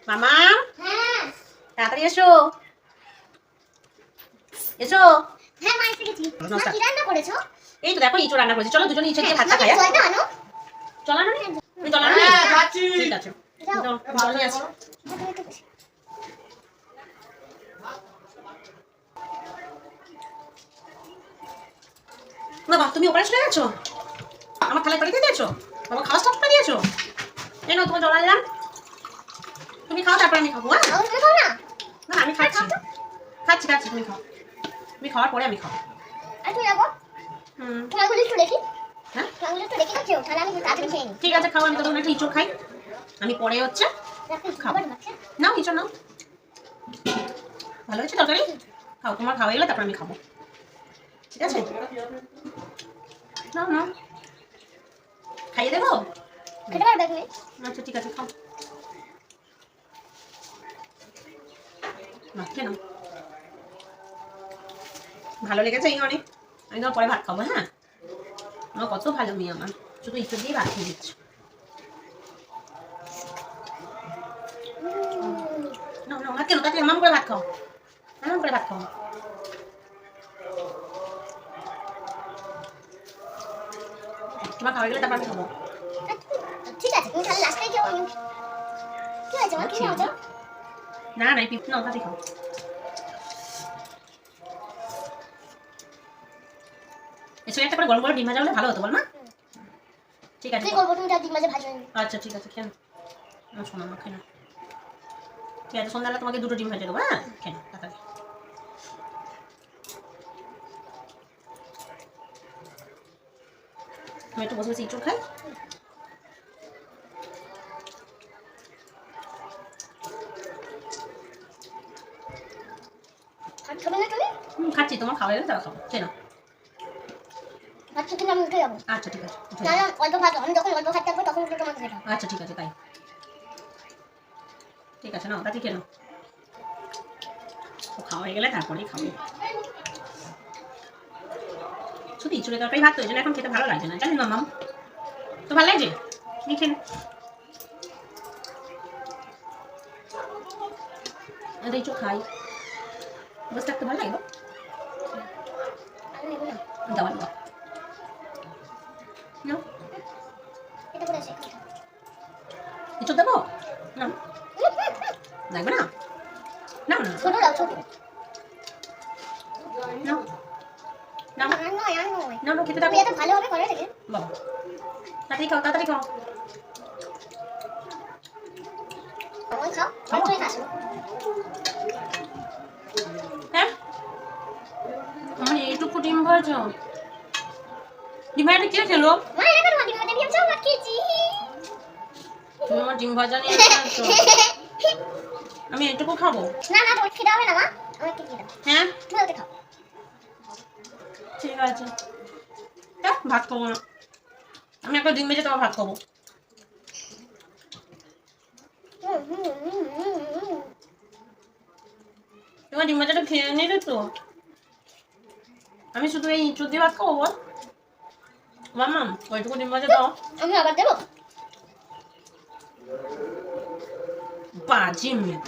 মামা হ্যাঁ তাড়াতাড়ি এসো এসো। হ্যাঁ মা এসে গেছি। মা কি রান্না করেছো? এই তো দেখো ইঁচড় রান্না করেছি, চলো দুজনে ইঁচড় দিয়ে ভাতটা খাই। জলটা আনো। চল আনো, তুমি চল আনো। ঠিক আছে জল নিয়ে আসি। বাবা তুমি ওপারে চলে গেছো, আমার থালায় পাঠিয়ে দিয়েছো, বাবা খাওয়া স্টপটা দিয়েছো। এই নাও তোমার জল আনলাম, তুমি খাও তারপর আমি খাবো। হ্যাঁ তুমি খাও না। না আমি খাচ্ছি খাচ্ছি খাচ্ছি, তুমি খাও, তুমি খাওয়ার পরে আমি খাবো। আর তুমি রাখো। হুম ঠ্যাঙ্গুলি একটু রেখি। হ্যাঁ ঠ্যাঙ্গুলি একটু রেখে দাও, তাহলে আমি তাড়াতাড়ি খেয়ে নিই। ঠিক আছে খাও, আমি তো একটা ইঁচড় খাই, আমি পরে হচ্ছে খাবো। নাও ইঁচড় নাও, ভালো হয়েছে তরকারি, খাও তোমার খাওয়া গেলে তারপর আমি খাবো। ঠিক আছে নাও নাও, খাইয়ে দেবো। খেতে পারবে তুমি? আচ্ছা ঠিক আছে খাও, খেয়ে নাও। ভালো লেগেছে এই অনেক, আমি তোমার পরে ভাত খাবো। হ্যাঁ আমার কত ভালো মেয়ে, আমার শুধু ইঁচড় দিয়ে ভাত খেয়ে দিচ্ছ। নাও নাও ভাত কেন, তাতে এমন করে ভাত খাও, এমন করে ভাত খাও। তোমার খাওয়া গেলে তারপর আমি খাবো। ঠিক আছে তুমি তাহলে লাস্টে খেও। আমি কি হয়েছে মা, কি হয়েছে? না না পিপ নাও, তাতে খাও। এসে একটা করে গরম গরম ডিম ভাজা হলে ভালো হতো, বল মা। ঠিক আছে কি করবো, তুমি তার ডিম মাঝে ভাজো। আচ্ছা ঠিক আছে খেয়ে নাও, শোনো না খেয়ে নাও। ঠিক আছে সন্ধ্যাবেলা তোমাকে দুটো ডিম ভেজে দেবো। হ্যাঁ খেয়ে নাও তাড়াতাড়ি। আমি একটু বসে বসে ইঁচড় খাই। আর খাবে না তুমি? খাচ্ছি, তোমার খাওয়া গেলে তারা খাবো, খেয়ে নাও। ভাত খেতে আমি উঠে যাবো। আচ্ছা ঠিক আছে উঠে না যাও। না, অল্প ভাত, আমি যখন অল্প ভাত থাকবো তখন উঠে তোমাকে খেতে হবে। আচ্ছা ঠিক আছে তাই, ঠিক আছে নাও তাতে খেয়ে নাও, খাওয়া হয়ে গেলে তারপরেই খাবো। শুধু ইঁচড়ের তরকারি ভাত তো, ওই জন্য এখন খেতে ভালো লাগছে না, জানি মামাম তো ভালো লাগছে খেয়ে নাও। ইঁচড় খাই, বসে থাকতে ভালো লাগবে। আমি নেবো না। দাও দাও নাও, এটা করে আসি। ইঁচড় দেবো নাও, লাগবে না, নাও না ছোট দাও, ছোট। নাও নাও আর নয়, আর নয়। নাও নাও খেতে তুমি থাকো এত ভালোভাবে করে রেখে। বাবা। তাড়াতাড়ি খাও তাড়াতাড়ি খাও। তখন খাও, আর তুমি খাস। হ্যাঁ আমার এইটুকু ডিম ভাজা, ডিম ভাজাটা কে খেলো? মা এটা কেন ডিম মাঝে দিয়ে চাও ভাত খেয়েছি। তুমি আমার ডিম ভাজা নিয়ে আসছো, আমি এইটুকু খাবো? না না, তোমাকে খেতে হবে না মা, আমাকে খেতে দাও। হ্যাঁ তুমি ওকে খাও। ঠিক আছে, ভাত খাবো না, আমি একটা ডিম ভেজে তোমার ভাত খাবো। তোমার ডিম ভাজাটা খেয়ে নিলে তো আমি শুধু এই ইঁচড় দিয়ে ভাত খাবো। বল মামাম ওইটুকু ডিম ভাজা দাও। আমি আবার দেবো। বাজি মেয়ে।